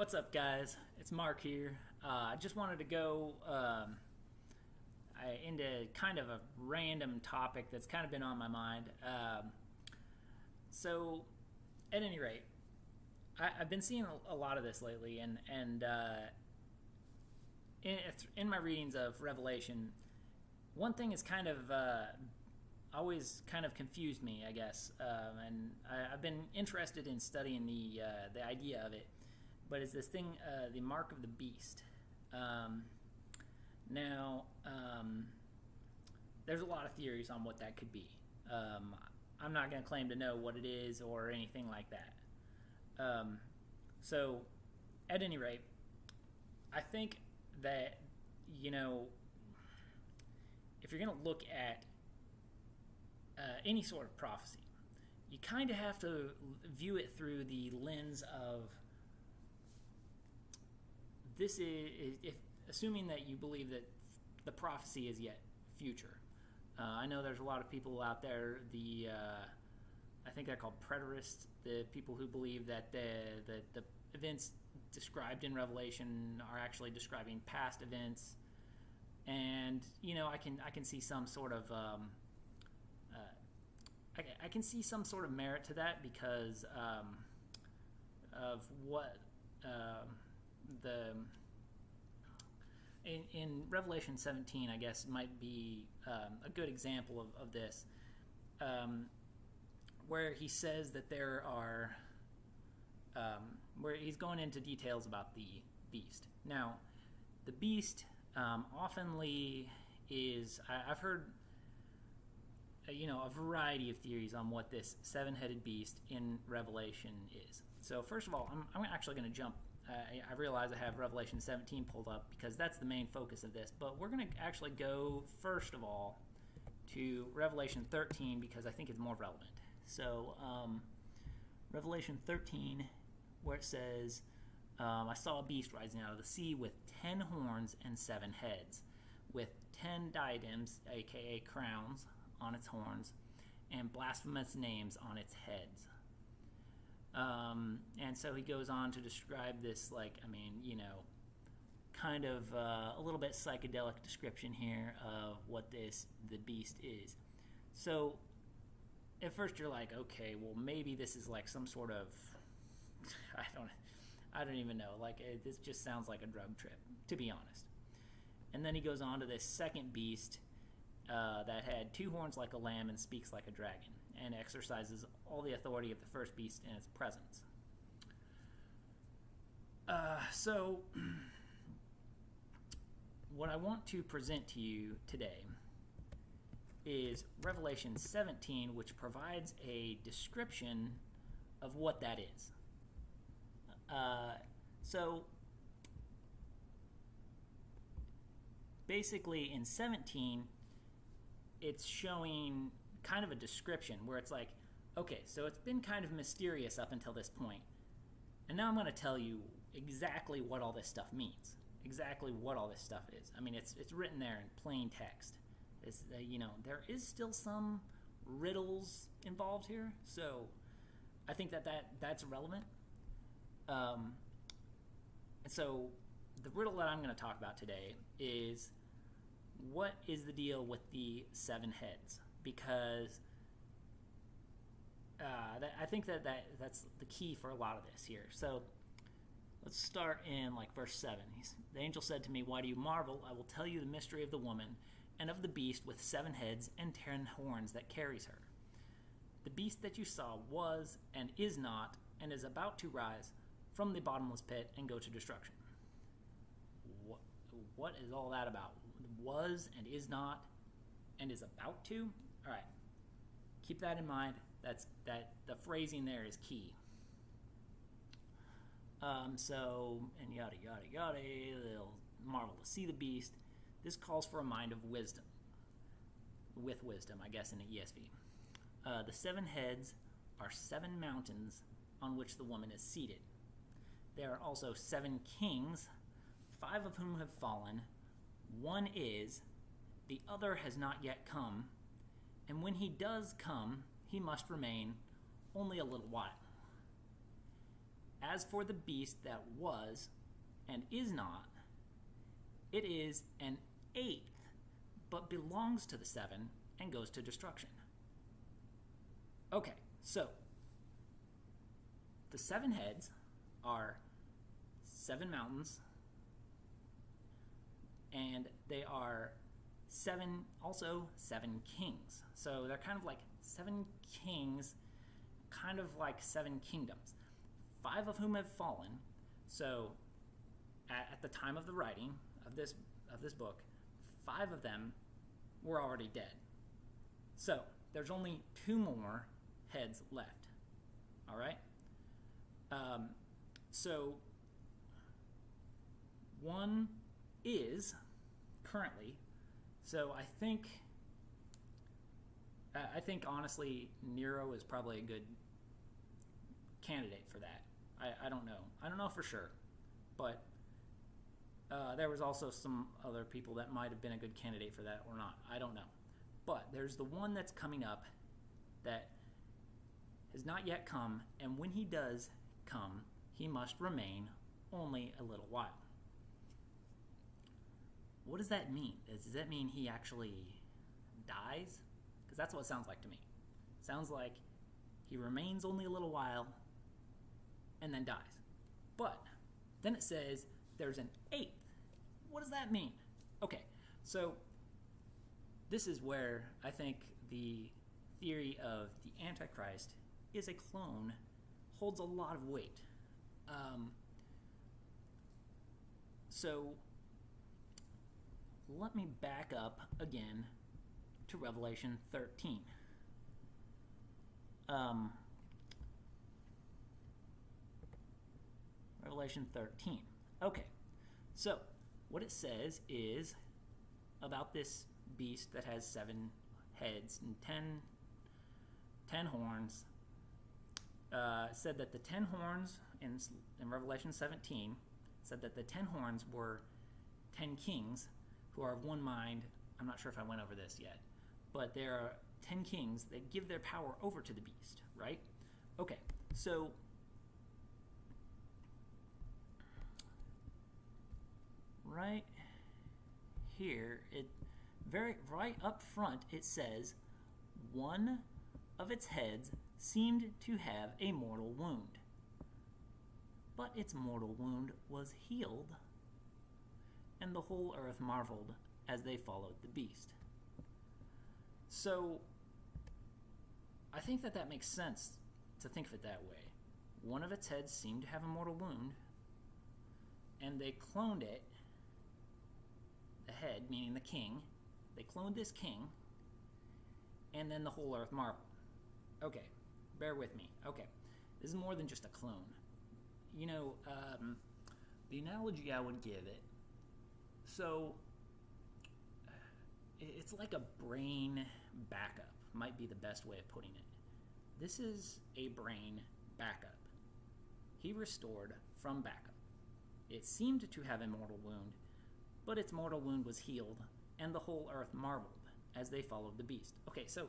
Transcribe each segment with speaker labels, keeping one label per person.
Speaker 1: What's up, guys? It's Mark here. I just wanted to go into kind of a random topic that's kind of been on my mind. So, at any rate, I've been seeing a lot of this lately, and in my readings of Revelation, one thing is kind of always kind of confused me, I guess, and I've been interested in studying the idea of it. But it's this thing, the mark of the beast. Now, there's a lot of theories on what that could be. I'm not going to claim to know what it is or anything like that. So, at any rate, I think that, if you're going to look at any sort of prophecy, you kind of have to view it through the lens of this is, if assuming that you believe that the prophecy is yet future. I know there's a lot of people out there, I think they're called preterists, the people who believe that the events described in Revelation are actually describing past events. And, I can see some sort of I can see some sort of merit to that because of what in Revelation 17, I guess, might be a good example of this, where he says that there are, where he's going into details about the beast. Now, the beast oftenly is, I've heard, a variety of theories on what this seven-headed beast in Revelation is. So first of all, I'm actually going to jump. I realize I have Revelation 17 pulled up because that's the main focus of this, but we're going to actually go first of all to Revelation 13 because I think it's more relevant. So Revelation 13, where it says, I saw a beast rising out of the sea with 10 horns and 7 heads, with 10 diadems, aka crowns, on its horns, and blasphemous names on its heads. And so he goes on to describe this, kind of a little bit psychedelic description here of what the beast is. So at first you're like, okay, well maybe this is like some sort of, I don't even know, this just sounds like a drug trip, to be honest. And then he goes on to this second beast that had 2 horns like a lamb and speaks like a dragon, and exercises all the authority of the first beast in its presence. So, what I want to present to you today is Revelation 17, which provides a description of what that is. So, basically in 17, it's showing kind of a description where it's like, okay, so it's been kind of mysterious up until this point, and now I'm going to tell you exactly what all this stuff means, exactly what all this stuff is. I mean, it's written there in plain text. It's, there is still some riddles involved here, so I think that's relevant. And so the riddle that I'm going to talk about today is, what is the deal with the 7 heads? Because I think that's the key for a lot of this here. So let's start in verse 7. The angel said to me, "Why do you marvel? I will tell you the mystery of the woman and of the beast with 7 heads and 10 horns that carries her. The beast that you saw was and is not and is about to rise from the bottomless pit and go to destruction." What is all that about? Was and is not and is about to? All right. Keep that in mind. The phrasing there is key. And yada, yada, yada, they'll marvel to see the beast. This calls for a mind of wisdom. With wisdom, I guess, in the ESV. The 7 heads are 7 mountains on which the woman is seated. There are also 7 kings, 5 of whom have fallen. One is, the other has not yet come, and when he does come, he must remain only a little while. As for the beast that was and is not, it is an eighth, but belongs to the seven and goes to destruction. Okay, so the seven heads are seven mountains, and they are seven kings. So they're kind of like seven kings, kind of like seven kingdoms, 5 of whom have fallen. So at the time of the writing of this book, 5 of them were already dead. So there's only 2 more heads left. All right. So one is currently. So I think honestly Nero is probably a good candidate for that. I don't know. I don't know for sure, but there was also some other people that might have been a good candidate for that or not. I don't know. But there's the one that's coming up that has not yet come, and when he does come, he must remain only a little while. What does that mean? Does that mean he actually dies? Because that's what it sounds like to me. It sounds like he remains only a little while and then dies. But then it says there's an eighth. What does that mean? Okay, so this is where I think the theory of the Antichrist is a clone holds a lot of weight. So let me back up again to Revelation 13. Revelation 13. Okay, so what it says is about this beast that has 7 heads and 10 horns. It said that the 10 horns in Revelation 17 said that the 10 horns were 10 kings who are of one mind. I'm not sure if I went over this yet, but there are 10 kings that give their power over to the beast, right? Okay, so right here, right up front, it says one of its heads seemed to have a mortal wound, but its mortal wound was healed, and the whole earth marveled as they followed the beast. So I think that makes sense to think of it that way. One of its heads seemed to have a mortal wound, and they cloned it, the head, meaning the king. They cloned this king, and then the whole earth marveled. Okay, bear with me. Okay, this is more than just a clone. You know, the analogy I would give it, so it's like a brain backup, might be the best way of putting it. This is a brain backup. He restored from backup. It seemed to have a mortal wound, but its mortal wound was healed, and the whole earth marveled as they followed the beast. Okay, so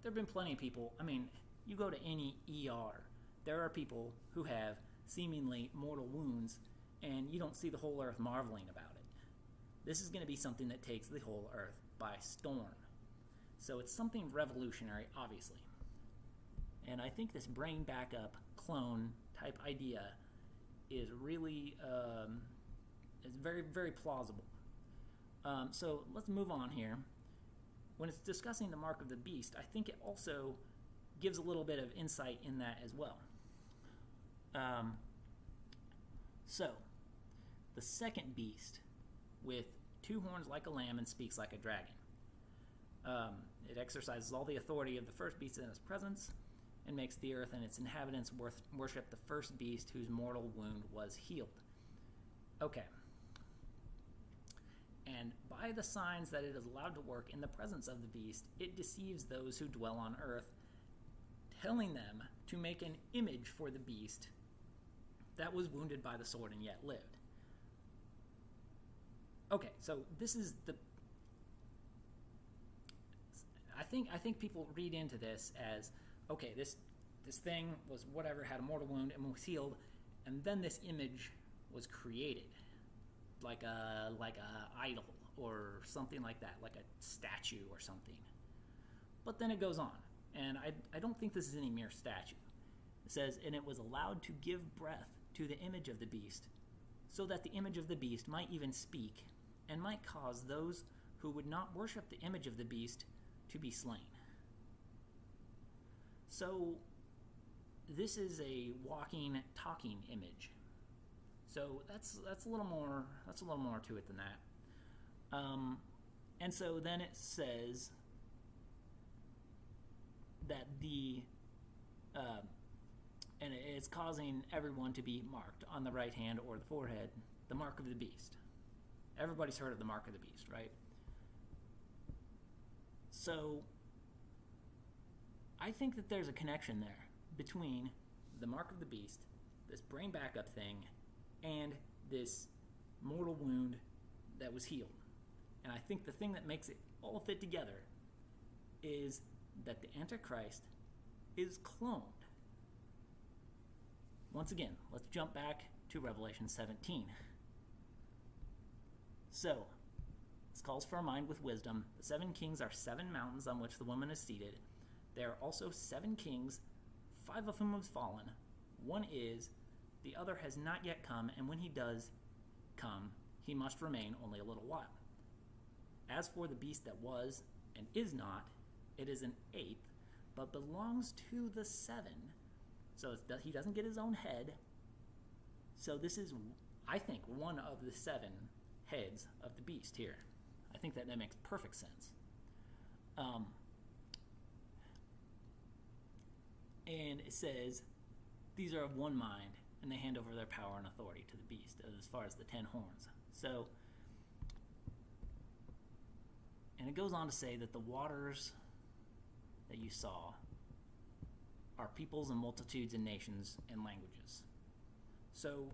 Speaker 1: there have been plenty of people. I mean, you go to any ER, there are people who have seemingly mortal wounds, and you don't see the whole earth marveling about it. This is going to be something that takes the whole earth by storm. So it's something revolutionary, obviously. And I think this brain backup clone type idea is really is very, very plausible. So let's move on here. When it's discussing the mark of the beast, I think it also gives a little bit of insight in that as well. So the second beast with 2 horns like a lamb and speaks like a dragon. It exercises all the authority of the first beast in its presence and makes the earth and its inhabitants worship the first beast whose mortal wound was healed. Okay. And by the signs that it is allowed to work in the presence of the beast, it deceives those who dwell on earth, telling them to make an image for the beast that was wounded by the sword and yet lived. Okay, so this is the... I think people read into this as, okay, this thing was whatever, had a mortal wound and was healed, And then this image was created, like a idol or something like that, like a statue or something. But then it goes on, and I don't think this is any mere statue. It says, and it was allowed to give breath to the image of the beast, so that the image of the beast might even speak, and might cause those who would not worship the image of the beast to be slain. So this is a walking, talking image. So that's a little more to it than that. And so then it says that and it's causing everyone to be marked on the right hand or the forehead, the mark of the beast. Everybody's heard of the mark of the beast, right? So I think that there's a connection there between the mark of the beast, this brain backup thing, and this mortal wound that was healed. And I think the thing that makes it all fit together is that the Antichrist is cloned. Once again, let's jump back to Revelation 17. So, this calls for a mind with wisdom. The 7 kings are 7 mountains on which the woman is seated. There are also 7 kings, 5 of whom have fallen. One is, the other has not yet come, and when he does come, he must remain only a little while. As for the beast that was and is not, it is an 8th, but belongs to the 7. So he doesn't get his own head. So this is, I think, one of the 7 heads of the beast here. I think that makes perfect sense. And it says, these are of one mind, and they hand over their power and authority to the beast, as far as the 10 horns. So, and it goes on to say that the waters that you saw are peoples and multitudes and nations and languages. So,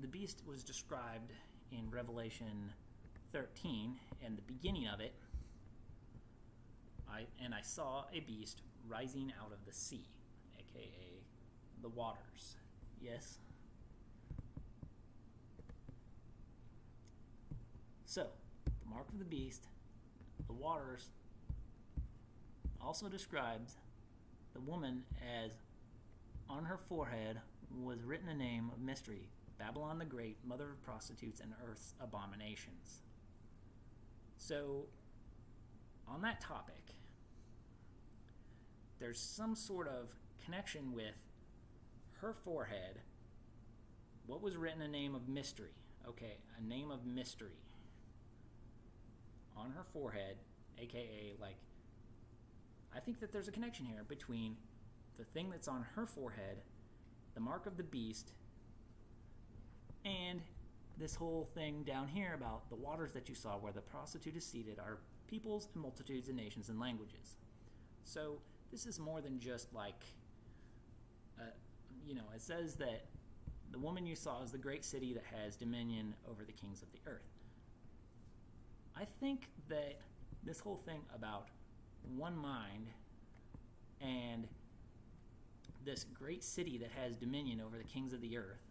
Speaker 1: the beast was described in Revelation 13, and the beginning of it, I saw a beast rising out of the sea, aka the waters. Yes? So, the mark of the beast, the waters, also describes the woman as on her forehead was written a name of mystery, Babylon the Great, mother of prostitutes and earth's abominations. So, on that topic, there's some sort of connection with her forehead. What was written a name of mystery? Okay, a name of mystery on her forehead, aka, like, I think that there's a connection here between the thing that's on her forehead, the mark of the beast, and this whole thing down here about the waters that you saw where the prostitute is seated are peoples and multitudes and nations and languages. So this is more than just like, it says that the woman you saw is the great city that has dominion over the kings of the earth. I think that this whole thing about one mind and this great city that has dominion over the kings of the earth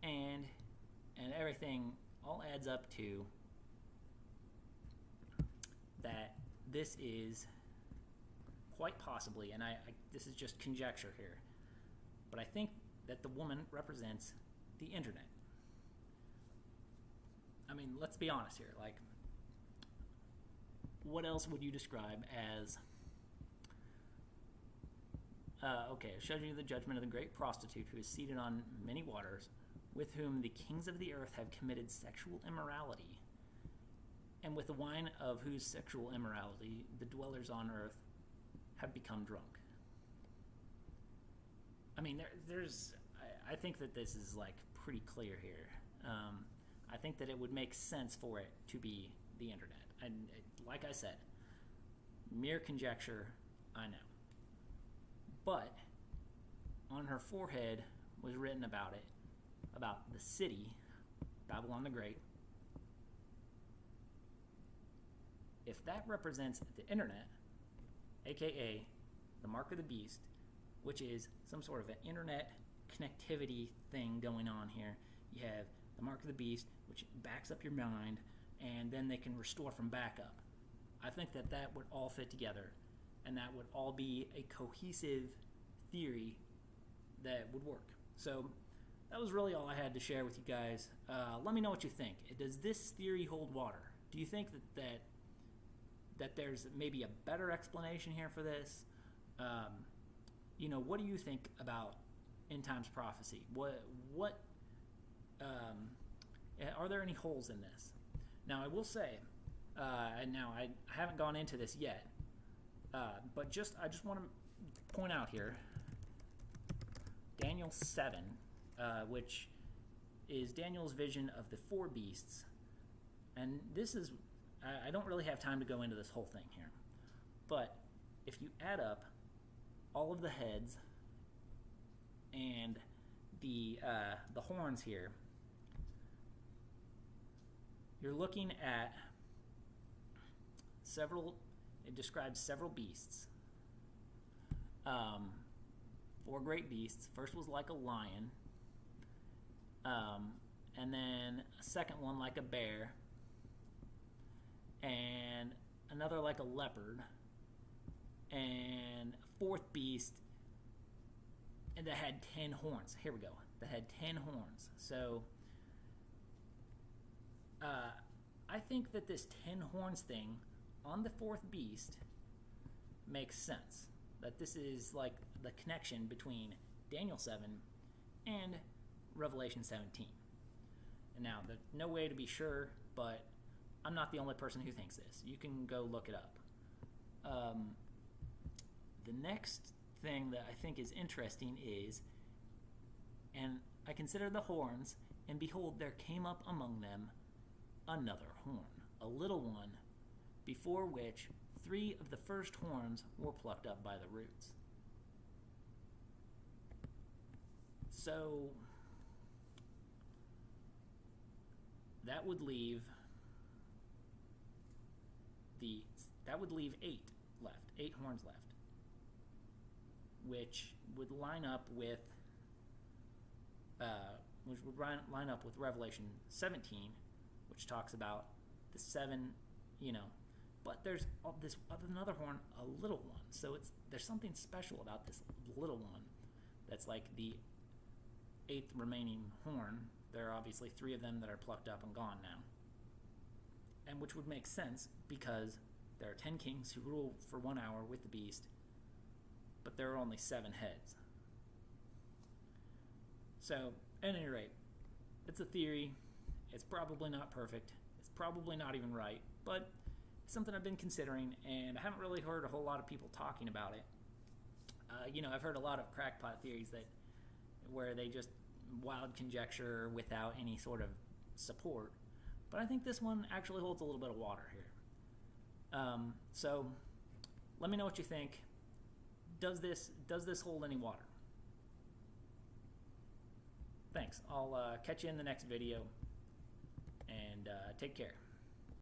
Speaker 1: and everything all adds up to that this is quite possibly, and this is just conjecture here, but I think that the woman represents the internet. I mean, let's be honest here. Like, what else would you describe as... it shows you the judgment of the great prostitute who is seated on many waters, with whom the kings of the earth have committed sexual immorality, and with the wine of whose sexual immorality the dwellers on earth have become drunk. I mean, I think that this is, like, pretty clear here. I think that it would make sense for it to be the internet. And like I said, mere conjecture, I know. But on her forehead was written about the city, Babylon the Great. If that represents the internet, aka the mark of the beast, which is some sort of an internet connectivity thing going on here. You have the mark of the beast, which backs up your mind, and then they can restore from backup. I think that that would all fit together, and that would all be a cohesive theory that would work. So that was really all I had to share with you guys. Let me know what you think. Does this theory hold water? Do you think that there's maybe a better explanation here for this? What do you think about end times prophecy? What are there any holes in this? Now I will say, and now I haven't gone into this yet, but I just want to point out here, Daniel 7, which is Daniel's vision of the 4 beasts, and this is, I don't really have time to go into this whole thing here, but if you add up all of the heads and the horns here, you're looking at it describes several beasts. 4 great beasts. First was like a lion, and then a second one like a bear, and another like a leopard, and a 4th beast that had 10 horns. Here we go. That had 10 horns. So I think that this 10 horns thing on the 4th beast makes sense. That this is like the connection between Daniel 7 and Revelation 17. And now, there's no way to be sure, but I'm not the only person who thinks this. You can go look it up. The next thing that I think is interesting is, and I consider the horns, and behold, there came up among them another horn, a little one, before which 3 of the first horns were plucked up by the roots. So that would leave 8 horns left, which would line up with Revelation 17, which talks about the 7, but there's another horn, a little one. So there's something special about this little one that's like the 8th remaining horn. There are obviously 3 of them that are plucked up and gone now, and which would make sense because there are 10 kings who rule for 1 hour with the beast, but there are only 7 heads. So, at any rate, it's a theory. It's probably not perfect. It's probably not even right, but it's something I've been considering, and I haven't really heard a whole lot of people talking about it. I've heard a lot of crackpot theories where they just wild conjecture without any sort of support, but I think this one actually holds a little bit of water here. So let me know what you think. Does this hold any water? Thanks. I'll catch you in the next video, and take care.